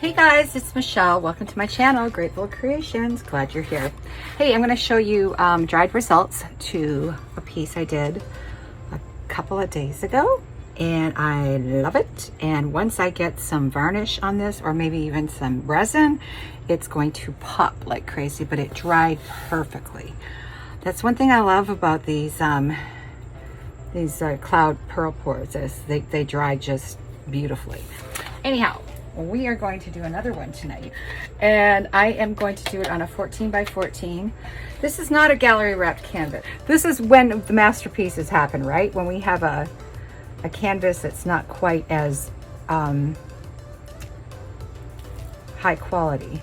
Hey guys, it's Michelle. Welcome to my channel, Grateful Creations. Glad you're here. Hey, I'm going to show you dried results to a piece I did a couple of days ago, and I love it. And once I get some varnish on this, or maybe even some resin, it's going to pop like crazy, but it dried perfectly. That's one thing I love about these cloud pearl pours, is they dry just beautifully. Anyhow, we are going to do another one tonight, and I am going to do it on a 14 by 14. This is not a gallery wrapped canvas. This is when the masterpieces happen, right? When we have a canvas that's not quite as high quality.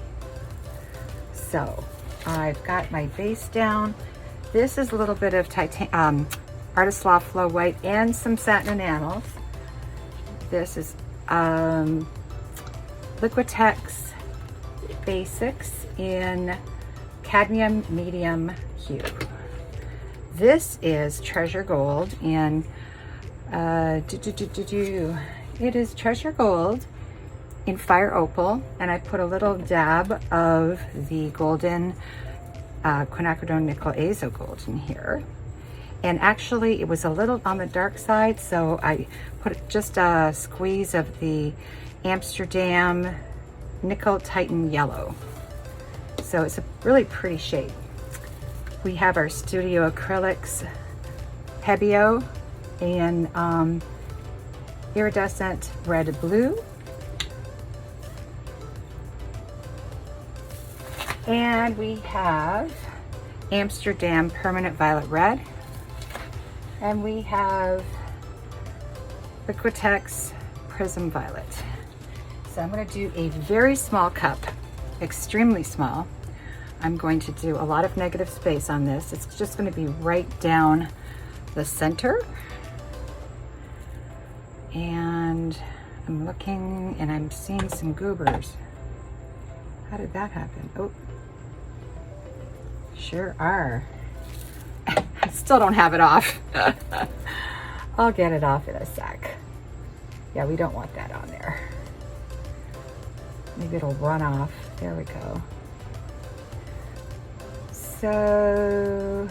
So I've got my base down. This is a little bit of Artist Loft Flow White and some satin enamels. This is Liquitex Basics in cadmium medium hue. This is Treasure Gold in it is Treasure Gold in Fire Opal, and I put a little dab of the golden quinacridone nickel azo gold in here. And actually it was a little on the dark side, so I put just a squeeze of the Amsterdam nickel titan yellow. So it's a really pretty shade. We have our Studio Acrylics Pebeo and Iridescent red blue. And we have Amsterdam permanent violet red. And we have Liquitex Prism violet. So I'm going to do a very small cup, extremely small. I'm going to do a lot of negative space on this. It's just going to be right down the center. And I'm looking and I'm seeing some goobers. How did that happen? Oh, sure are. I still don't have it off. I'll get it off in a sec. Yeah, we don't want that on there. Maybe it'll run off. There we go. So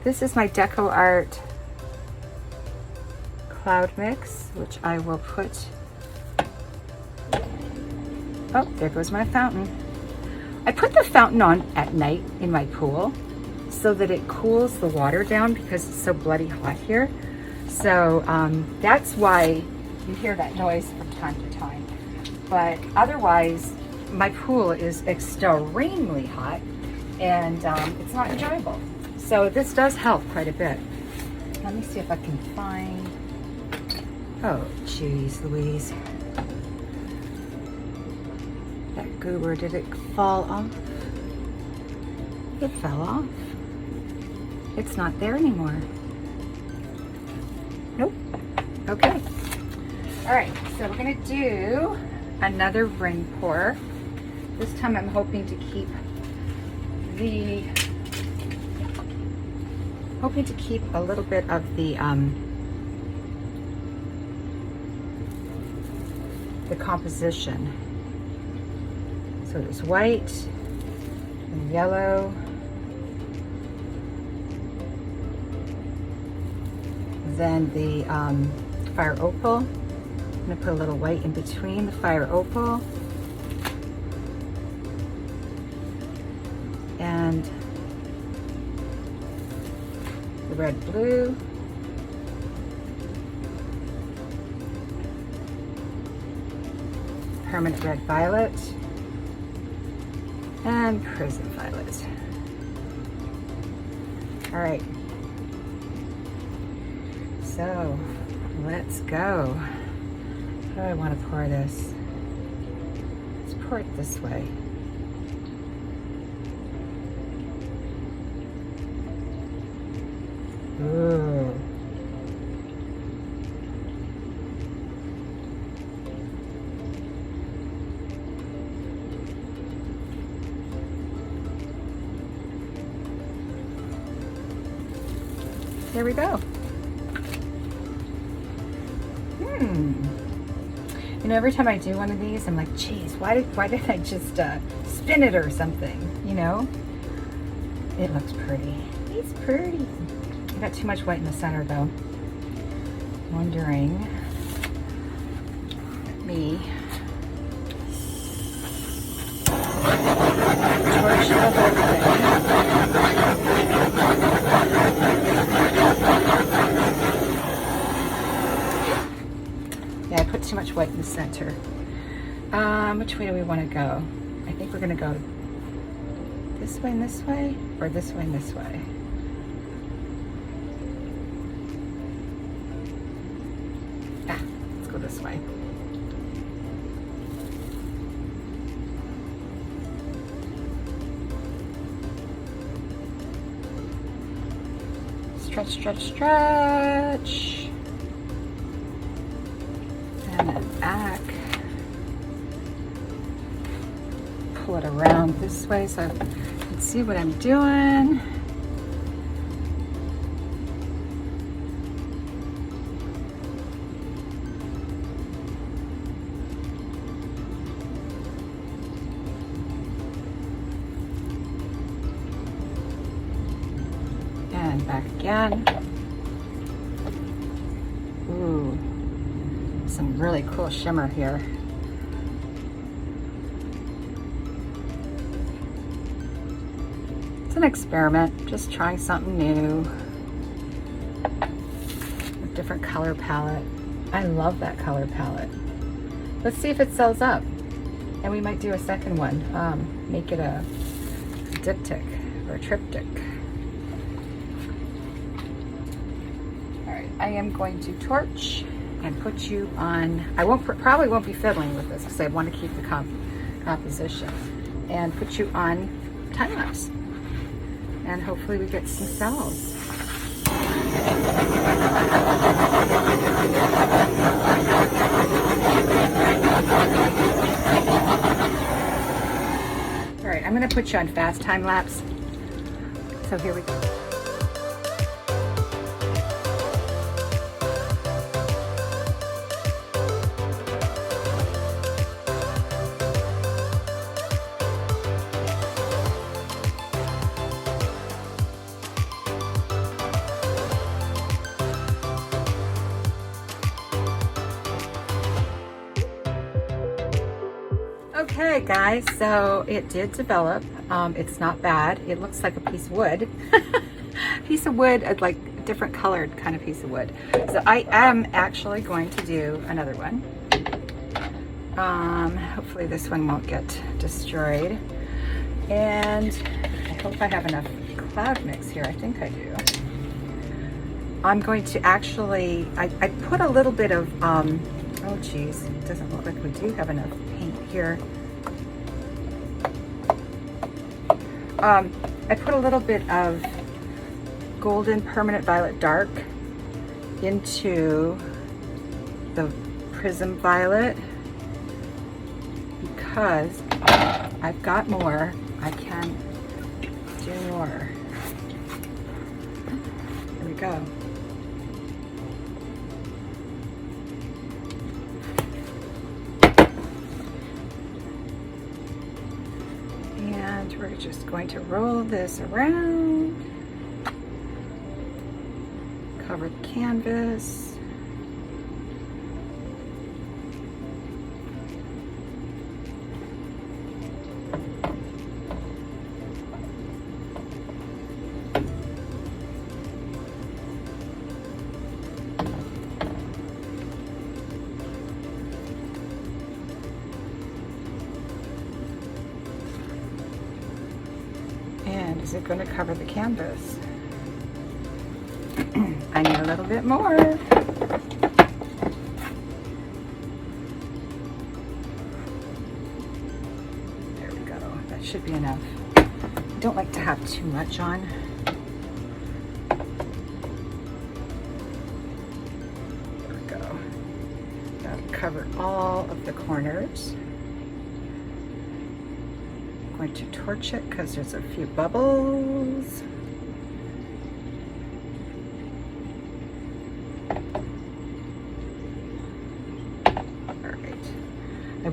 this is my Decoart cloud mix, which I will put. Oh, there goes my fountain. I put the fountain on at night in my pool so that it cools the water down because it's so bloody hot here. So that's why you hear that noise from time to time. But otherwise, my pool is extremely hot and it's not enjoyable. So this does help quite a bit. Let me see if I can find, oh geez Louise. That goober, did it fall off? It fell off. It's not there anymore. Nope. Okay. All right, so we're gonna do another ring pour. This time I'm hoping to keep a little bit of the composition. So there's white and yellow. Then the Fire Opal. I'm going to put a little white in between the Fire Opal and the red blue. Permanent red violet and prism violet. All right. So let's go. How do I want to pour this? Let's pour it this way. Ooh. There we go. You know, every time I do one of these, I'm like, geez, why did I just spin it or something, you know? It looks pretty. It's pretty. I got too much white in the center though. Wondering, let me torch the whole thing. Yeah, I put too much white in the center. Which way do we want to go? I think we're going to go this way and this way, or this way and this way. Let's go this way. Stretch, stretch, stretch. And then back. Pull it around this way so you can see what I'm doing. And back again. Ooh, some really cool shimmer here. It's an experiment, just trying something new. A different color palette. I love that color palette. Let's see if it sells up. And we might do a second one. Make it a diptych or a triptych. Alright, I am going to torch and put you on. I probably won't be fiddling with this because I want to keep the composition. And put you on time lapse. And hopefully we get some cells. All right, I'm gonna put you on fast time lapse. So here we go. Okay guys, so it did develop. It's not bad. It looks like a piece of wood. Piece of wood, like a different colored kind of piece of wood. So I am actually going to do another one. Hopefully this one won't get destroyed. And I hope I have enough cloud mix here. I think I do. I'm going to actually, I put a little bit of, oh geez, it doesn't look like we do have enough paint here. I put a little bit of golden permanent violet dark into the prism violet because I've got more. I can do more. Here we go. And we're just going to roll this around, cover the canvas. And is it going to cover the canvas? I need a little bit more. There we go. That should be enough. I don't like to have too much on. There we go. That'll cover all of the corners. I'm going to torch it because there's a few bubbles. All right.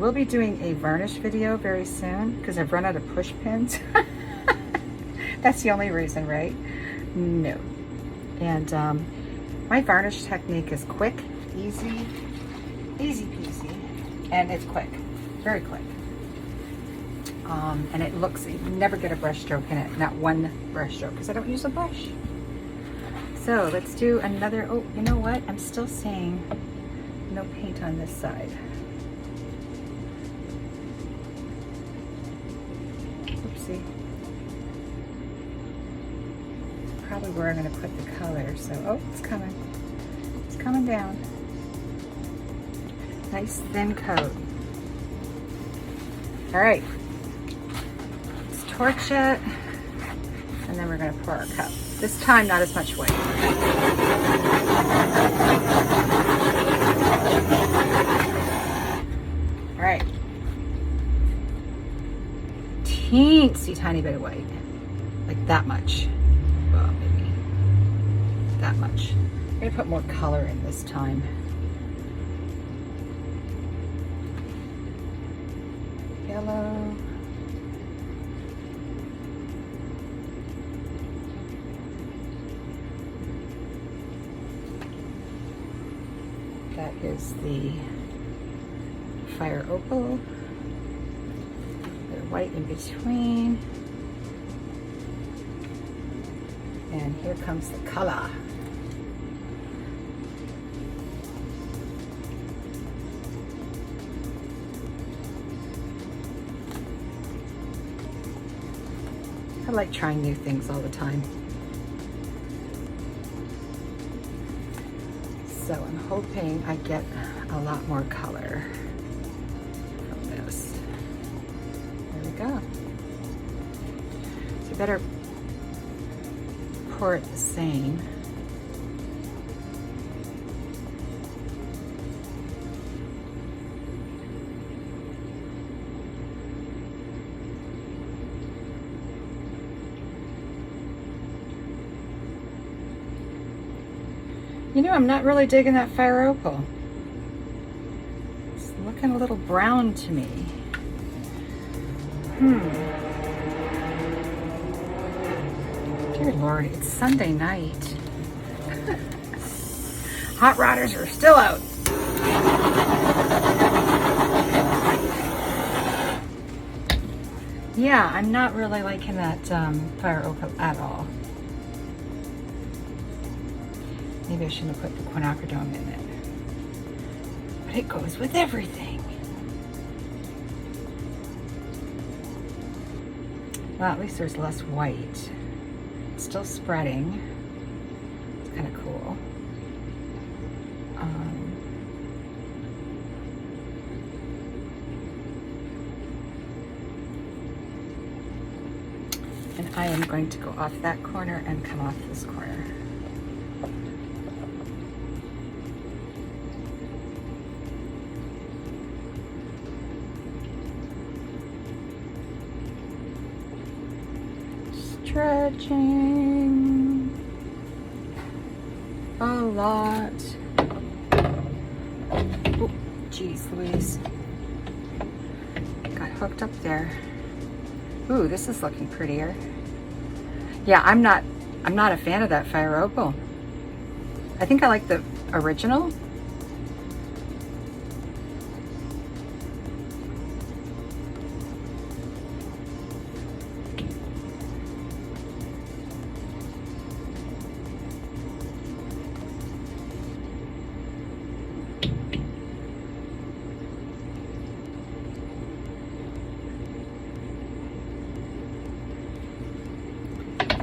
will be doing a varnish video very soon because I've run out of push pins. That's the only reason, right? No. And my varnish technique is quick, easy peasy, and it's quick, very quick. And it looks, you never get a brush stroke in it, not one brush stroke, because I don't use a brush. So let's do another, oh, you know what? I'm still seeing no paint on this side. Oopsie. Probably where I'm gonna put the color, so, oh, it's coming. It's coming down. Nice thin coat. All right. Torch it, and then we're going to pour our cup. This time, not as much white. All right. Teensy tiny bit of white, like that much. Well, maybe that much. I'm going to put more color in this time. Yellow. That is the Fire Opal. They're white in between. And here comes the color. I like trying new things all the time. So I'm hoping I get a lot more color from this. There we go. So better pour it the same. You know, I'm not really digging that Fire Opal. It's looking a little brown to me. Dear Lord, it's Sunday night. Hot rodders are still out. Yeah, I'm not really liking that Fire Opal at all. Maybe I shouldn't have put the quinacridone in it. But it goes with everything. Well, at least there's less white. It's still spreading. It's kind of cool. And I am going to go off that corner and come off this corner. Stretching a lot. Oh, geez, Louise. Got hooked up there. Ooh, this is looking prettier. Yeah, I'm not a fan of that Fire Opal. I think I like the original.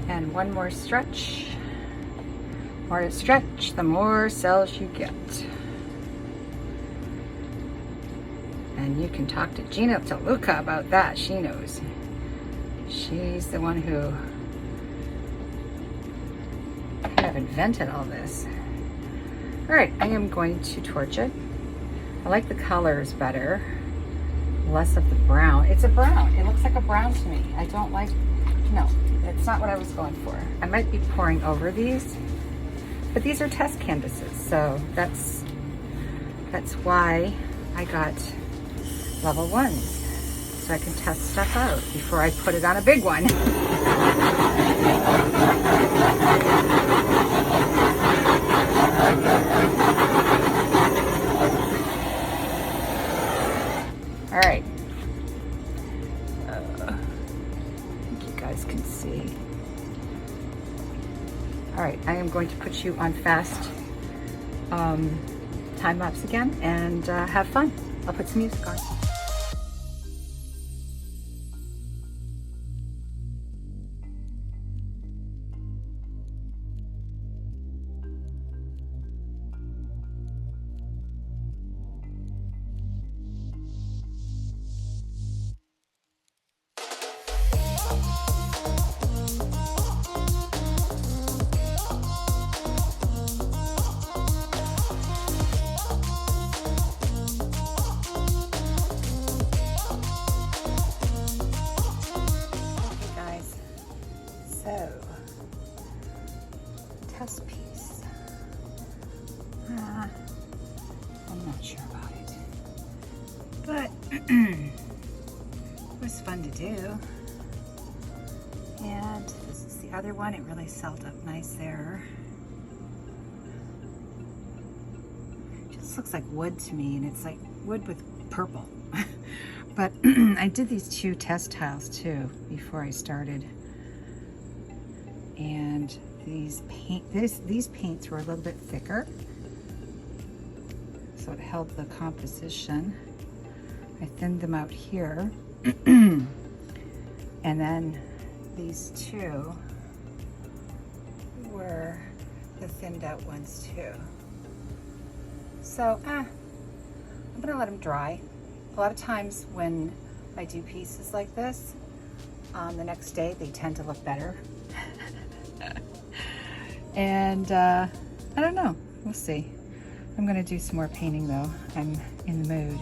And one more stretch. More to stretch, the more cells you get. And you can talk to Gina Toluca about that. She knows. She's the one who kind of invented all this. All right, I am going to torch it. I like the colors better. Less of the brown. It's a brown. It looks like a brown to me. I don't like, no, it's not what I was going for. I might be pouring over these, but these are test canvases, so that's why I got level ones so I can test stuff out before I put it on a big one. All right. I think you guys can see. All right, I am going to put you on fast time lapse again and have fun. I'll put some music on. So, test piece. I'm not sure about it, but it was fun to do. And this is the other one. It really selled up nice there. It just looks like wood to me, and it's like wood with purple. But I did these 2 test tiles too before I started. And these paints were a little bit thicker, so it held the composition. I thinned them out here, and then these 2 were the thinned out ones too. So I'm gonna let them dry. A lot of times when I do pieces like this, the next day they tend to look better. And I don't know, we'll see. I'm gonna do some more painting though. I'm in the mood.